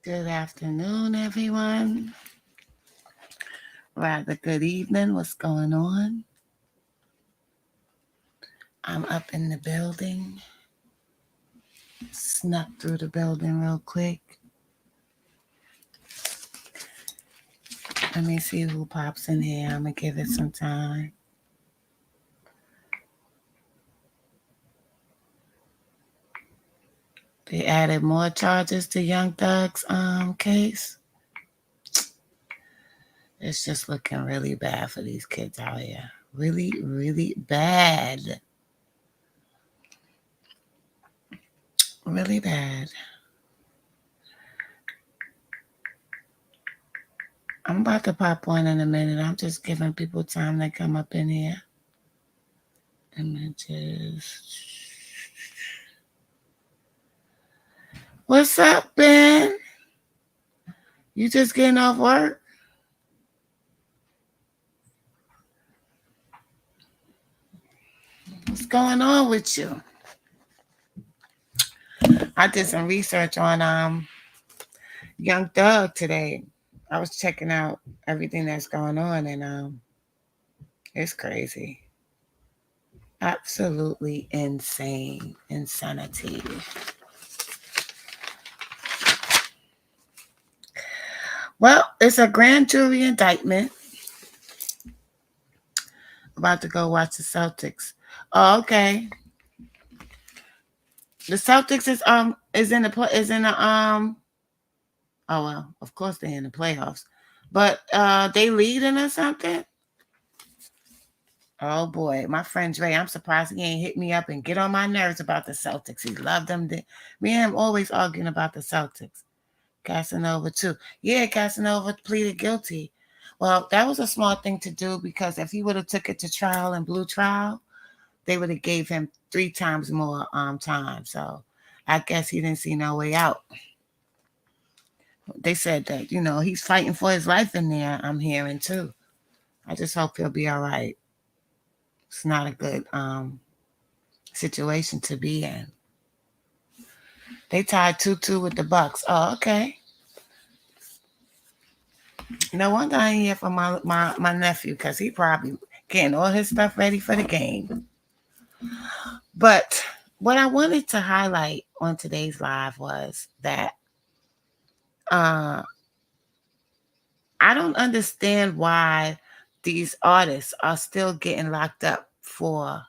Good afternoon, everyone. Rather good evening. What's going on? I'm up in the building. Snuck through the building real quick. Let me see who pops in here. I'm gonna give it some time. They added more charges to Young Thug's case. It's just looking really bad for these kids out here. Really, really bad. Really bad. I'm about to pop one in a minute. I'm just giving people time to come up in here. Images. What's up, Ben? You just getting off work? What's going on with you? I did some research on Young Thug today. I was checking out everything that's going on, and it's crazy. Absolutely insane. Insanity. Well, it's a grand jury indictment. About to go watch the Celtics. Oh, okay. The Celtics is in the oh well, of course they're in the playoffs. But they leading or something? Oh boy, my friend Dre, I'm surprised he ain't hit me up and get on my nerves about the Celtics. He loved them. Me and him always arguing about the Celtics. Casanova too. Yeah, Casanova pleaded guilty. Well, that was a smart thing to do because if he would have took it to trial and blue trial, they would have gave him 3 times more time. So I guess he didn't see no way out. They said that, he's fighting for his life in there, I'm hearing too. I just hope he'll be all right. It's not a good situation to be in. They tied 2-2 with the Bucks. Oh, okay. No wonder I ain't here for my nephew because he probably getting all his stuff ready for the game. But what I wanted to highlight on today's live was that uh, I don't understand why these artists are still getting locked up for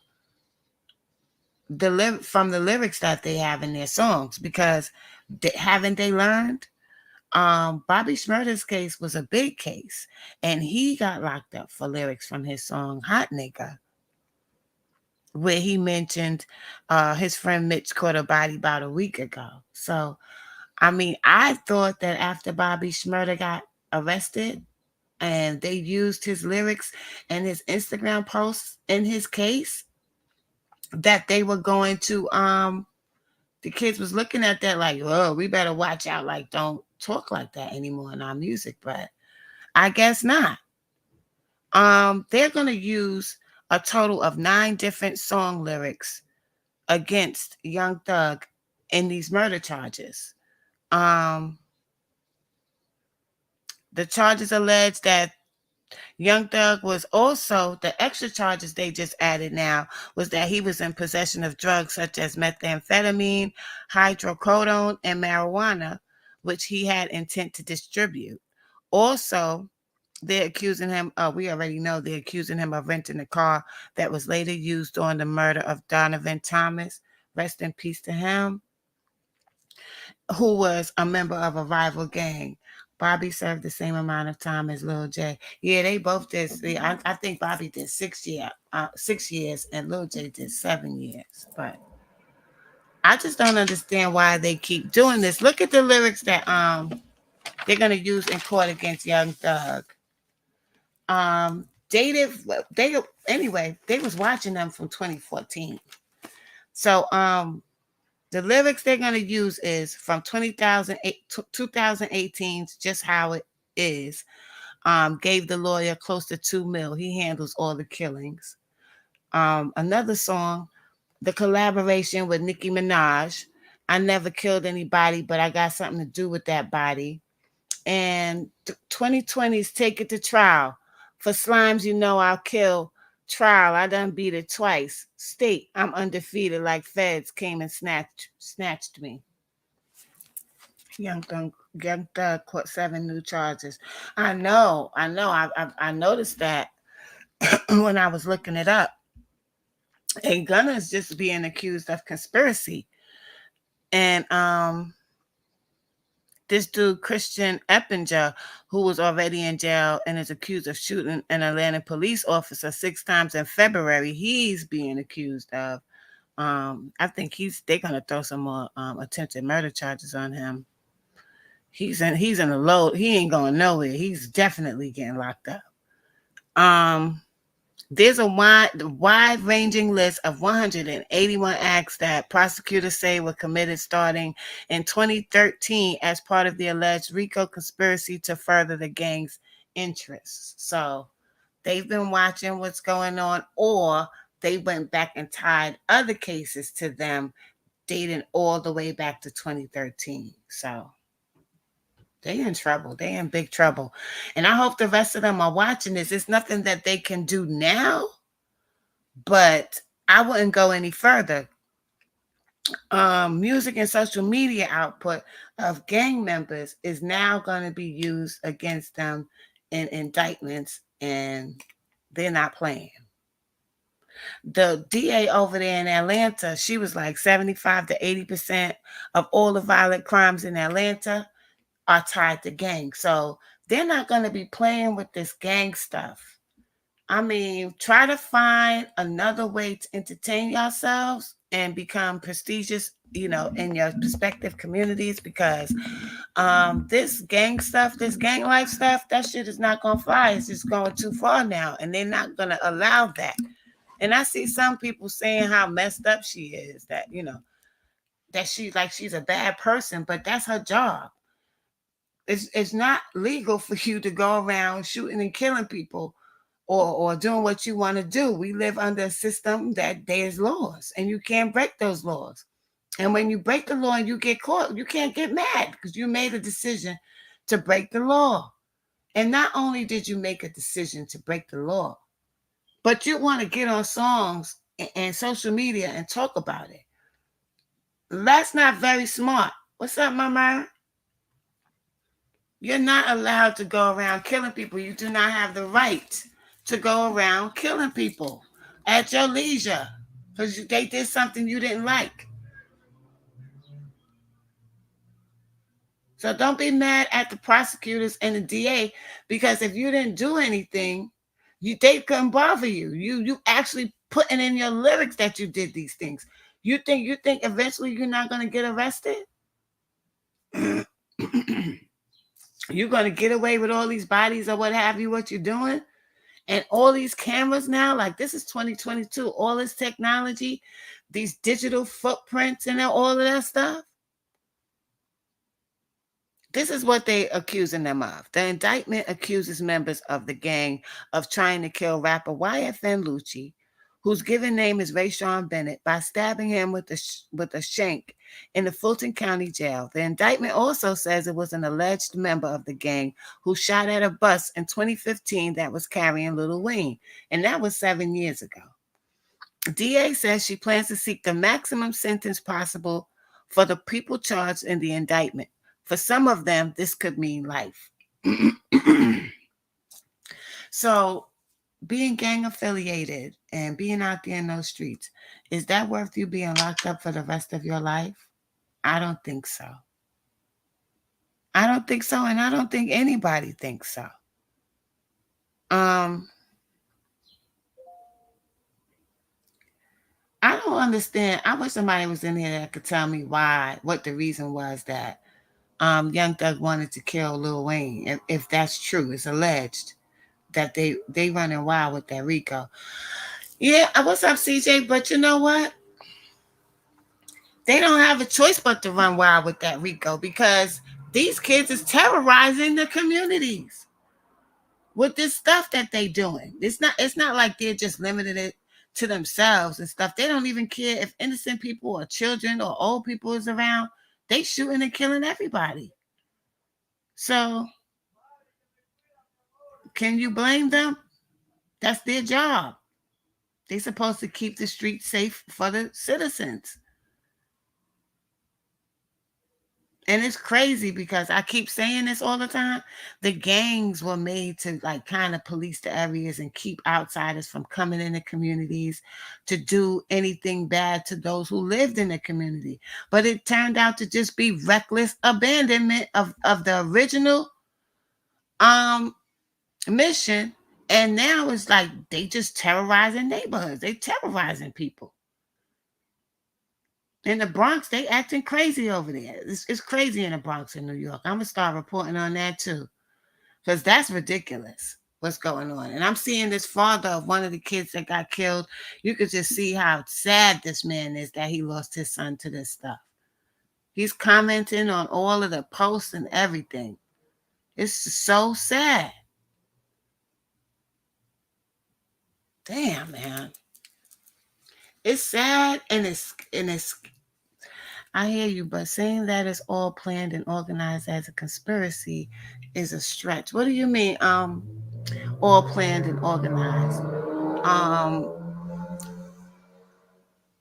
from the lyrics that they have in their songs because haven't they learned? Bobby Shmurda's case was a big case, and he got locked up for lyrics from his song "Hot Nigga," where he mentioned his friend Mitch caught a body about a week ago. So, I mean, I thought that after Bobby Shmurda got arrested and they used his lyrics and his Instagram posts in his case, that they were going to the kids was looking at that like, oh, we better watch out, like don't talk like that anymore in our music. But I guess not. They're gonna use a total of 9 different song lyrics against Young Thug in these murder charges. Um, the charges allege that Young Thug was also, the extra charges they just added now was that he was in possession of drugs such as methamphetamine, hydrocodone, and marijuana, which he had intent to distribute. Also, they're accusing him, we already know they're accusing him of renting a car that was later used on the murder of Donovan Thomas. Rest in peace to him, who was a member of a rival gang. Bobby served the same amount of time as Lil J. Yeah, they both did. I think Bobby did 6 years, and Lil J did 7 years. But I just don't understand why they keep doing this. Look at the lyrics that they're gonna use in court against Young Thug. They did, they anyway. They was watching them from 2014. So the lyrics they're going to use is from 2018's Just How It Is. Gave the lawyer close to 2 mil. He handles all the killings. Another song, the collaboration with Nicki Minaj. I never killed anybody, but I got something to do with that body. And 2020's Take It to Trial. For slimes, you know I'll kill. Trial, I done beat it twice. State, I'm undefeated like feds came and snatched me. Young Thug caught 7 new charges. I know. I noticed that when I was looking it up. And Gunna's just being accused of conspiracy. And this dude, Christian Eppinger, who was already in jail and is accused of shooting an Atlanta police officer 6 times in February, he's being accused of. I think they're gonna throw some more attempted murder charges on him. He's in a load. He ain't going nowhere. He's definitely getting locked up. There's a wide-ranging list of 181 acts that prosecutors say were committed starting in 2013 as part of the alleged RICO conspiracy to further the gang's interests. So they've been watching what's going on, or they went back and tied other cases to them dating all the way back to 2013. So they in trouble. They in big trouble. And I hope the rest of them are watching this. It's nothing that they can do now, but I wouldn't go any further. Music and social media output of gang members is now going to be used against them in indictments, and they're not playing. The DA over there in Atlanta, she was like 75 to 80% of all the violent crimes in Atlanta are tied to gangs. So they're not going to be playing with this gang stuff. I mean, try to find another way to entertain yourselves and become prestigious, in your respective communities, because this gang stuff, this gang life stuff, that shit is not going to fly. It's just going too far now, and they're not going to allow that. And I see some people saying how messed up she is, that, that she's a bad person, but that's her job. It's not legal for you to go around shooting and killing people or doing what you want to do. We live under a system that there's laws, and you can't break those laws. And when you break the law and you get caught, you can't get mad because you made a decision to break the law. And not only did you make a decision to break the law, but you want to get on songs and social media and talk about it. That's not very smart. What's up, Mama? You're not allowed to go around killing people. You do not have the right to go around killing people at your leisure because they did something you didn't like. So don't be mad at the prosecutors and the DA, because if you didn't do anything, they couldn't bother you. You actually putting in your lyrics that you did these things. You think eventually you're not going to get arrested? You're going to get away with all these bodies or what have you, what you're doing? And all these cameras now, like this is 2022, all this technology, these digital footprints and all of that stuff. This is what they're accusing them of. The indictment accuses members of the gang of trying to kill rapper YFN Lucci, whose given name is Rayshawn Bennett, by stabbing him with a shank in the Fulton County Jail. The indictment also says it was an alleged member of the gang who shot at a bus in 2015 that was carrying Lil Wayne, and that was 7 years ago. DA says she plans to seek the maximum sentence possible for the people charged in the indictment. For some of them, this could mean life. So being gang affiliated and being out there in those streets, is that worth you being locked up for the rest of your life? I don't think so. I don't think so, and I don't think anybody thinks so. I don't understand. I wish somebody was in here that could tell me what the reason was that Young Thug wanted to kill Lil Wayne. If that's true, it's alleged that they running wild with that RICO. Yeah, what's up, CJ? But you know what? They don't have a choice but to run wild with that RICO, because these kids is terrorizing the communities with this stuff that they doing. It's not like they're just limited to themselves and stuff. They don't even care if innocent people or children or old people is around. They shooting and killing everybody. So can you blame them? That's their job. They're supposed to keep the streets safe for the citizens. And it's crazy because I keep saying this all the time. The gangs were made to like kind of police the areas and keep outsiders from coming in the communities to do anything bad to those who lived in the community. But it turned out to just be reckless abandonment of the original um mission. And now it's like they just terrorizing neighborhoods. They terrorizing people. In the Bronx, they acting crazy over there. It's crazy in the Bronx in New York. I'm gonna start reporting on that too, because that's ridiculous. What's going on? And I'm seeing this father of one of the kids that got killed. You could just see how sad this man is that he lost his son to this stuff. He's commenting on all of the posts and everything. It's so sad. Damn, man. It's sad and it's I hear you, but saying that it's all planned and organized as a conspiracy is a stretch. What do you mean? All planned and organized. Um,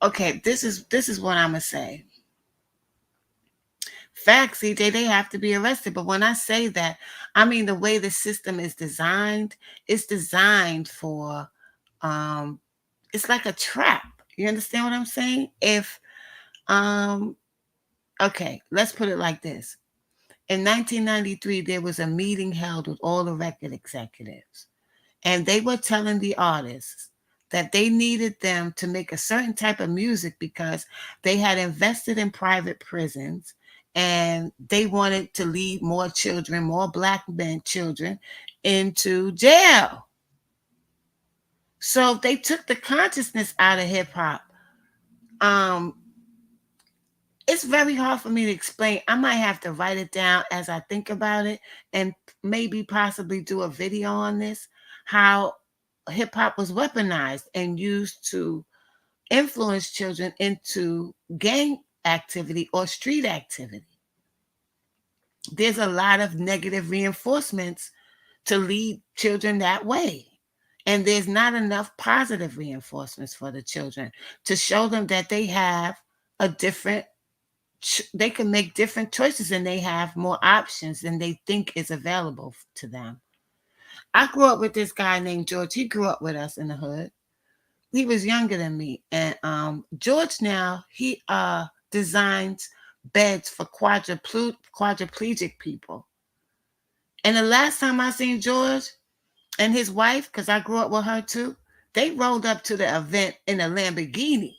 okay, this is what I'm gonna say. Facts, CJ, they have to be arrested. But when I say that, I mean the way the system is designed, it's designed for it's like a trap. You understand what I'm saying? If um okay, let's put it like this. In 1993, there was a meeting held with all the record executives, and they were telling the artists that they needed them to make a certain type of music because they had invested in private prisons and they wanted to lead more children, more black men, children into jail. So they took the consciousness out of hip hop. Um, it's very hard for me to explain. I might have to write it down as I think about it and maybe possibly do a video on this, how hip hop was weaponized and used to influence children into gang activity or street activity. There's a lot of negative reinforcements to lead children that way. And there's not enough positive reinforcements for the children to show them that they have a different they can make different choices and they have more options than they think is available to them. I grew up with this guy named George. He grew up with us in the hood. He was younger than me. And George now, he designs beds for quadriplegic people. And the last time I seen George and his wife, because I grew up with her too, they rolled up to the event in a Lamborghini.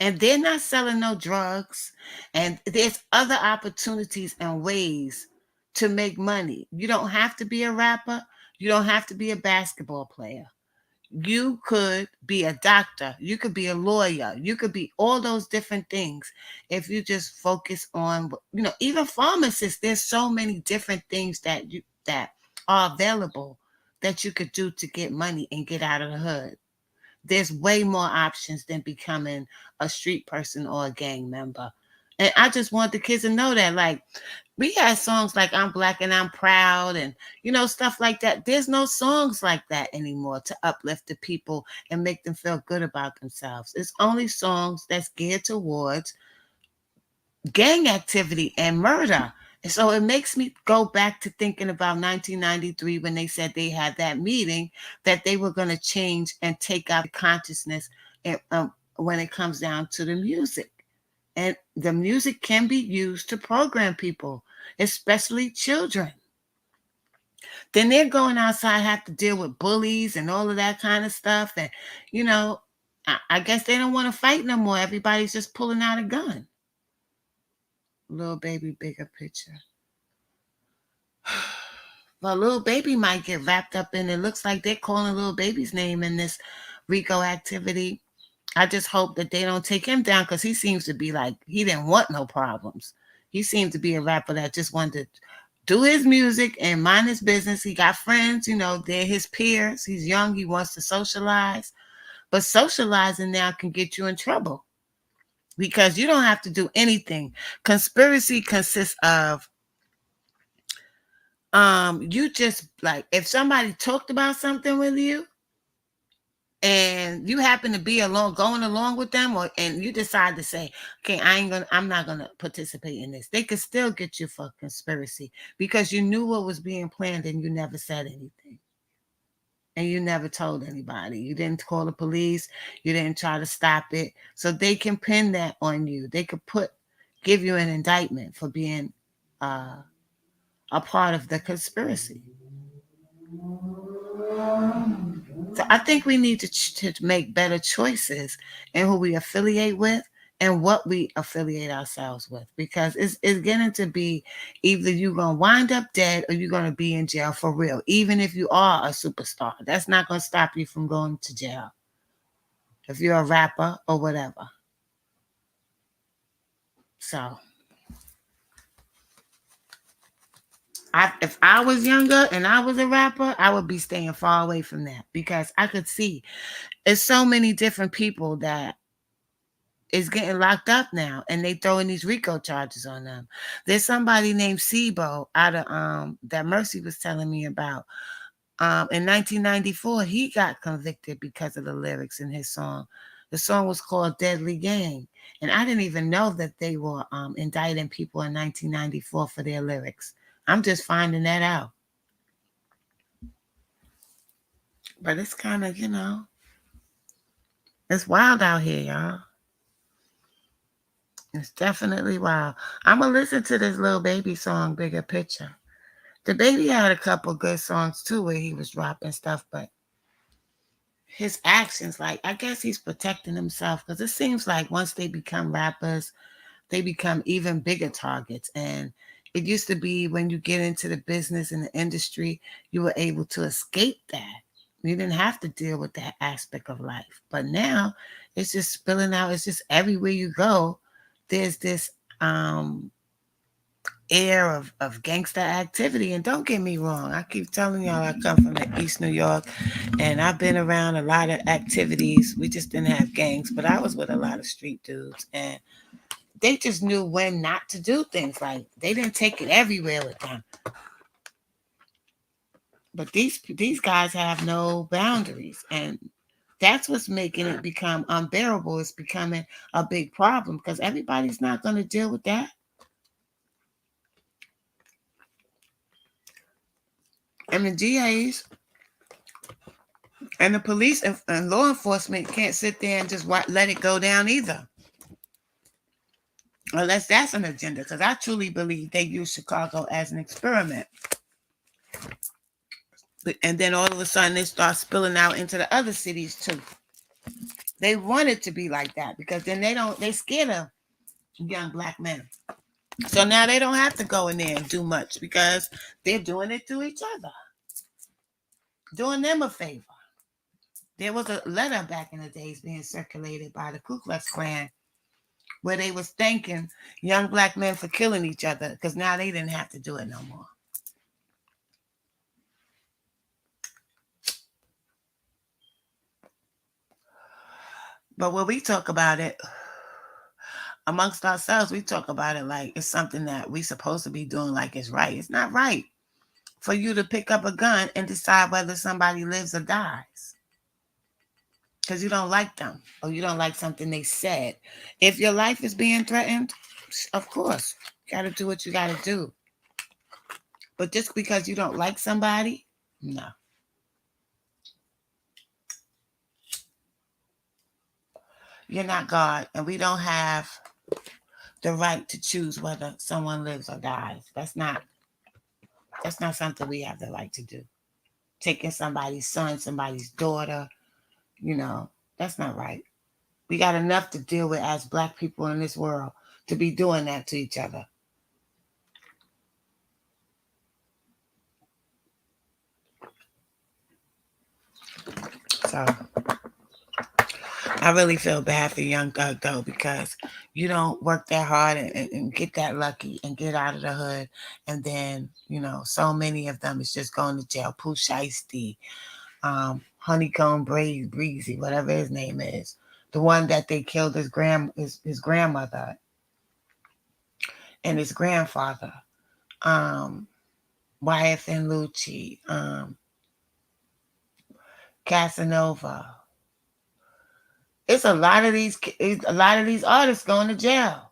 And they're not selling no drugs. And there's other opportunities and ways to make money. You don't have to be a rapper. You don't have to be a basketball player. You could be a doctor. You could be a lawyer. You could be all those different things if you just focus on, even pharmacists. There's so many different things that are available that you could do to get money and get out of the hood. There's way more options than becoming a street person or a gang member. And I just want the kids to know that, like, we had songs like I'm Black and I'm Proud and, stuff like that. There's no songs like that anymore to uplift the people and make them feel good about themselves. It's only songs that's geared towards gang activity and murder. And so it makes me go back to thinking about 1993 when they said they had that meeting that they were going to change and take out the consciousness when it comes down to the music. And the music can be used to program people, especially children. Then they're going outside, have to deal with bullies and all of that kind of stuff. And, I guess they don't want to fight no more. Everybody's just pulling out a gun. Lil Baby, bigger picture. Well, Lil Baby might get wrapped up in it. Looks like they're calling Lil Baby's name in this RICO activity. I just hope that they don't take him down because he seems to be like, he didn't want no problems. He seemed to be a rapper that just wanted to do his music and mind his business. He got friends, they're his peers. He's young. He wants to socialize. But socializing now can get you in trouble because you don't have to do anything. Conspiracy consists of you just like if somebody talked about something with you and you happen to be going along with them, or and you decide to say, okay, I'm not gonna participate in this, they could still get you for conspiracy because you knew what was being planned and you never said anything. And you never told anybody. You didn't call the police. You didn't try to stop it. So they can pin that on you. They could give you an indictment for being a part of the conspiracy. So I think we need to make better choices in who we affiliate with and what we affiliate ourselves with, because it's getting to be either you're going to wind up dead or you're going to be in jail for real, even if you are a superstar. That's not going to stop you from going to jail if you're a rapper or whatever. So if I was younger and I was a rapper, I would be staying far away from that because I could see it's so many different people that is getting locked up now and they throwing these RICO charges on them. There's somebody named Sibo out of that Mercy was telling me about. In 1994, he got convicted because of the lyrics in his song. The song was called Deadly Game. And I didn't even know that they were indicting people in 1994 for their lyrics. I'm just finding that out. But it's kind of, it's wild out here, y'all. It's definitely wild. I'm going to listen to this Lil Baby song, Bigger Picture. The Baby had a couple good songs too where he was dropping stuff, but his actions, like, I guess he's protecting himself because it seems like once they become rappers, they become even bigger targets. And it used to be when you get into the business and the industry, you were able to escape that. You didn't have to deal with that aspect of life. But now it's just spilling out. It's just everywhere you go, there's this air of gangster activity. And don't get me wrong, I keep telling y'all I come from the East New York and I've been around a lot of activities. We just didn't have gangs, but I was with a lot of street dudes and they just knew when not to do things. Like they didn't take it everywhere with them. But these guys have no boundaries, and that's what's making it become unbearable. It's becoming a big problem because everybody's not going to deal with that. And the DAs and the police and law enforcement can't sit there and just let it go down either. Unless that's an agenda, because I truly believe they use Chicago as an experiment. And then all of a sudden they start spilling out into the other cities too. They want it to be like that because then they scared of young black men. So now they don't have to go in there and do much because they're doing it to each other, doing them a favor. There was a letter back in the days being circulated by the Ku Klux Klan where they was thanking young black men for killing each other because now they didn't have to do it no more. But when we talk about it amongst ourselves, we talk about it like it's something that we supposed to be doing like it's right. It's not right for you to pick up a gun and decide whether somebody lives or dies because you don't like them or you don't like something they said. If your life is being threatened, of course, you got to do what you got to do. But just because you don't like somebody, no. You're not God, and we don't have the right to choose whether someone lives or dies. That's not something we have the right to do. Taking somebody's son, somebody's daughter, that's not right. We got enough to deal with as black people in this world to be doing that to each other. So I really feel bad for Young Thug though, because you don't work that hard and get that lucky and get out of the hood. And then, so many of them is just going to jail. Pooh Shiesty, Honeycomb Breezy, whatever his name is, the one that they killed his grandmother and his grandfather, um, Wyatt and Lucci, Casanova. It's a lot of these artists going to jail.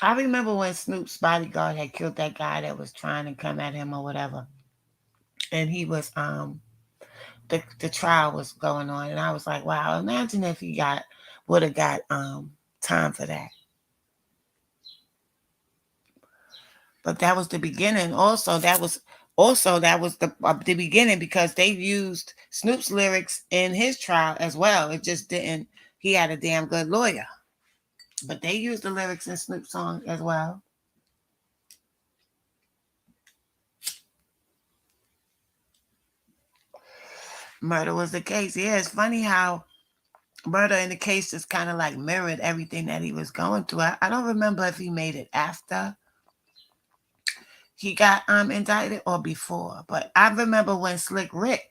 I remember when Snoop's bodyguard had killed that guy that was trying to come at him or whatever, and he was the trial was going on, and I was like, wow, imagine if he would have got time for that. But that was the beginning. Also, that was the beginning because they used Snoop's lyrics in his trial as well. It just didn't. He had a damn good lawyer, but they used the lyrics in Snoop's song as well. Murder was the case. Yeah, it's funny how murder in the case just kind of like mirrored everything that he was going through. I don't remember if he made it after he got indicted or before, but I remember when Slick Rick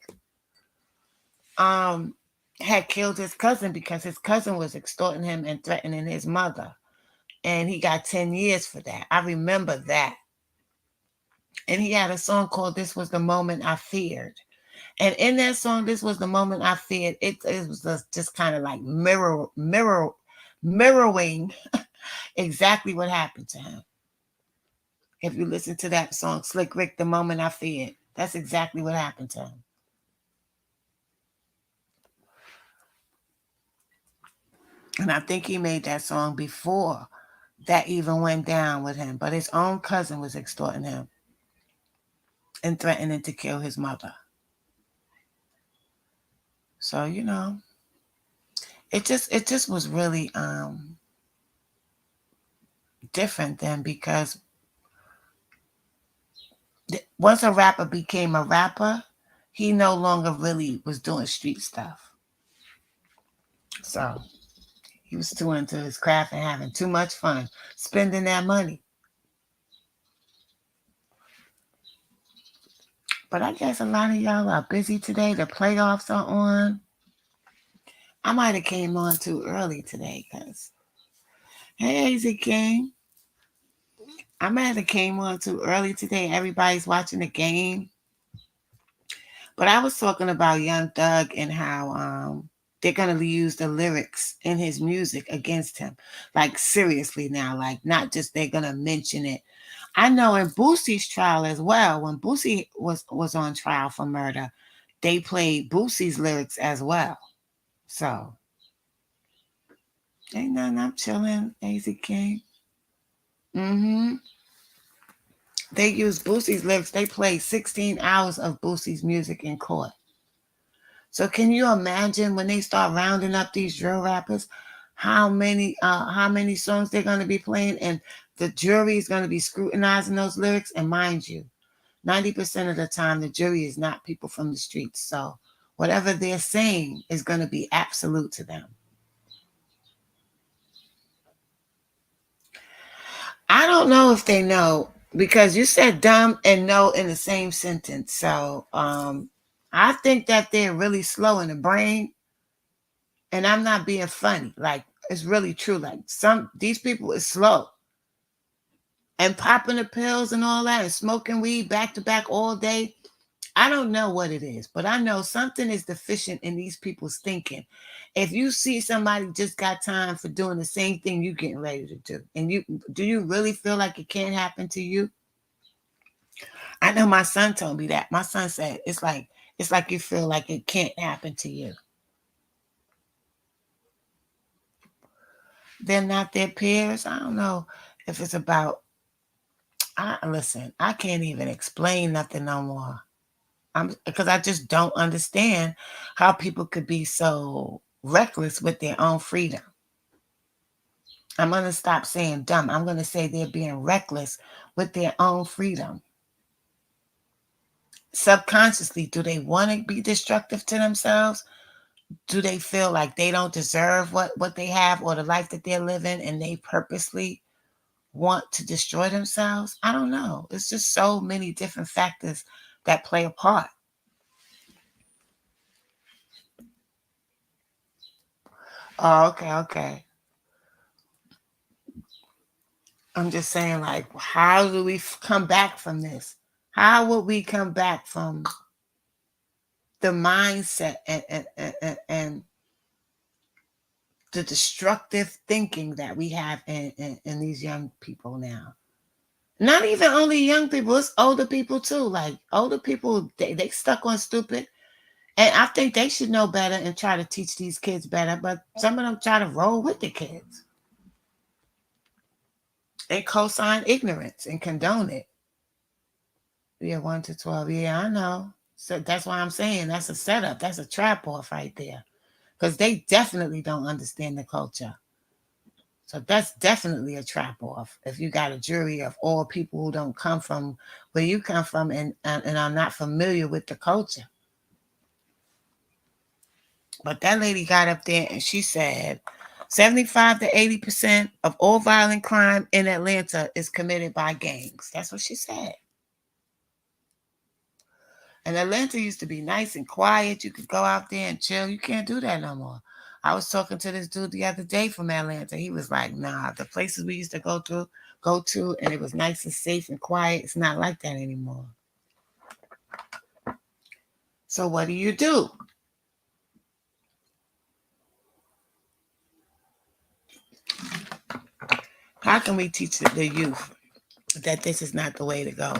um had killed his cousin because his cousin was extorting him and threatening his mother, and he got 10 years for that. I remember that. And he had a song called This Was the Moment I Feared. And in that song, This Was the Moment I Feared, it was just kind of like mirroring exactly what happened to him. If you listen to that song, Slick Rick, The Moment I Feared, that's exactly what happened to him. And I think he made that song before that even went down with him. But his own cousin was extorting him and threatening to kill his mother. So, it just was really different then, because once a rapper became a rapper, he no longer really was doing street stuff. So he was too into his craft and having too much fun spending that money. But I guess a lot of y'all are busy today. The playoffs are on. I might have came on too early today because, hey, Easy King. I might have came on too early today. Everybody's watching the game. But I was talking about Young Thug and how they're gonna use the lyrics in his music against him. Like seriously now, like not just they're gonna mention it. I know in Boosie's trial as well, when Boosie was on trial for murder, they played Boosie's lyrics as well. So ain't nothing. I'm chilling, AZ King. Mm-hmm. They used Boosie's lyrics. They played 16 hours of Boosie's music in court. So can you imagine when they start rounding up these drill rappers, how many songs they're going to be playing, and the jury is going to be scrutinizing those lyrics. And mind you, 90% of the time the jury is not people from the streets. So whatever they're saying is going to be absolute to them. I don't know if they know, because you said dumb and no in the same sentence. So I think that they're really slow in the brain, and I'm not being funny. Like it's really true. Like these people is slow and popping the pills and all that and smoking weed back to back all day. I don't know what it is, but I know something is deficient in these people's thinking. If you see somebody just got time for doing the same thing you getting ready to do, and you really feel like it can't happen to you? I know my son told me that. My son said it's like you feel like it can't happen to you. They're not their peers. I don't know if it's about. Listen. I can't even explain nothing no more. Because I just don't understand how people could be so reckless with their own freedom. I'm gonna stop saying dumb. I'm gonna say they're being reckless with their own freedom. Subconsciously, do they want to be destructive to themselves? Do they feel like they don't deserve what they have or the life that they're living, and they purposely want to destroy themselves? I don't know. It's just so many different factors that play a part. Oh, okay, okay. I'm just saying, like, how do we come back from this? How would we come back from the mindset and the destructive thinking that we have in these young people now? Not even only young people, it's older people too. Like older people, they stuck on stupid. And I think they should know better and try to teach these kids better. But some of them try to roll with the kids and co-sign ignorance and condone it. Yeah, 1 to 12. Yeah, I know. So that's why I'm saying that's a setup. That's a trap off right there. Because they definitely don't understand the culture. So that's definitely a trap off. If you got a jury of all people who don't come from where you come from and are not familiar with the culture. But that lady got up there and she said 75 to 80% of all violent crime in Atlanta is committed by gangs. That's what she said. And Atlanta used to be nice and quiet. You could go out there and chill. You can't do that no more. I was talking to this dude the other day from Atlanta. He was like, nah, the places we used to go to, and it was nice and safe and quiet. It's not like that anymore. So what do you do? How can we teach the youth that this is not the way to go?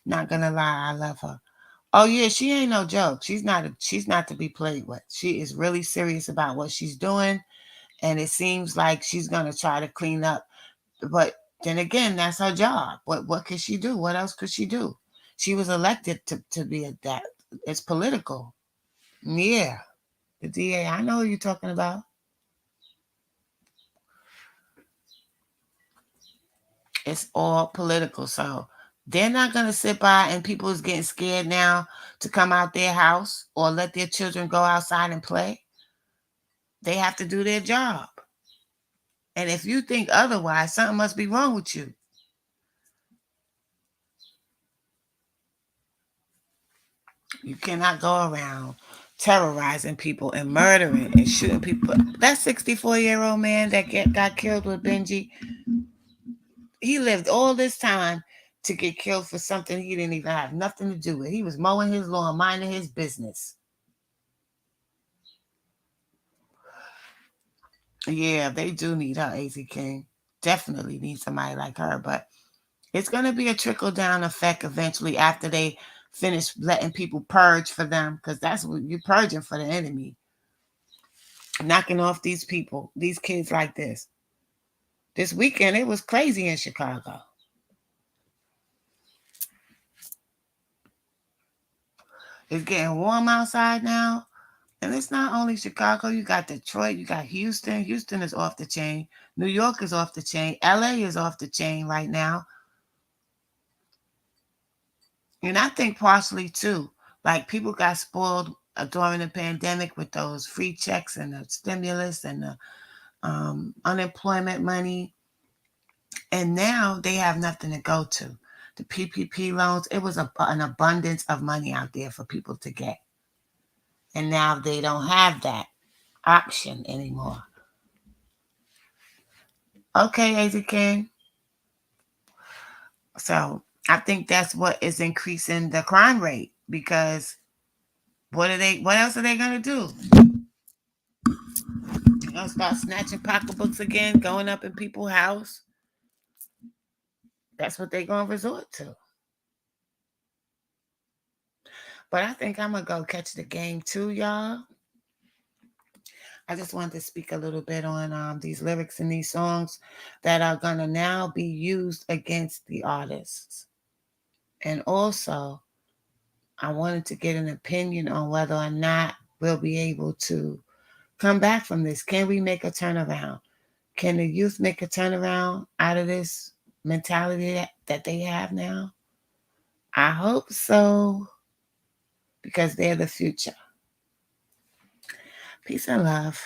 Not gonna lie, I love her. Oh yeah, she ain't no joke. She's not to be played with. She is really serious about what she's doing, and it seems like she's gonna try to clean up. But then again, that's her job. What could she do? What else could she do? She was elected to be a that. It's political. Yeah, the DA. I know who you're talking about. It's all political. So they're not gonna sit by and people is getting scared now to come out their house or let their children go outside and play. They have to do their job. And if you think otherwise, something must be wrong with you. You cannot go around terrorizing people and murdering and shooting people. That 64-year-old man that got killed with Benji, he lived all this time to get killed for something he didn't even have nothing to do with. He was mowing his lawn, minding his business. Yeah, they do need her, AZ King. Definitely need somebody like her. But it's going to be a trickle down effect eventually after they finish letting people purge for them, because that's what you're purging for the enemy. Knocking off these people, these kids like this. This weekend, it was crazy in Chicago. It's getting warm outside now. And it's not only Chicago, you got Detroit, you got Houston. Houston is off the chain. New York is off the chain. LA is off the chain right now. And I think partially too, like people got spoiled during the pandemic with those free checks and the stimulus and the unemployment money. And now they have nothing to go to. The PPP loans, it was an abundance of money out there for people to get. And now they don't have that option anymore. Okay, AZ King. So I think that's what is increasing the crime rate, because what else are they gonna do? They're gonna start snatching pocketbooks again, going up in people's house. That's what they're gonna resort to. But I think I'm gonna go catch the game too, y'all. I just wanted to speak a little bit on these lyrics in these songs that are gonna now be used against the artists. And also, I wanted to get an opinion on whether or not we'll be able to come back from this. Can we make a turnaround? Can the youth make a turnaround out of this mentality that they have now? I hope so, because they're the future. Peace and love.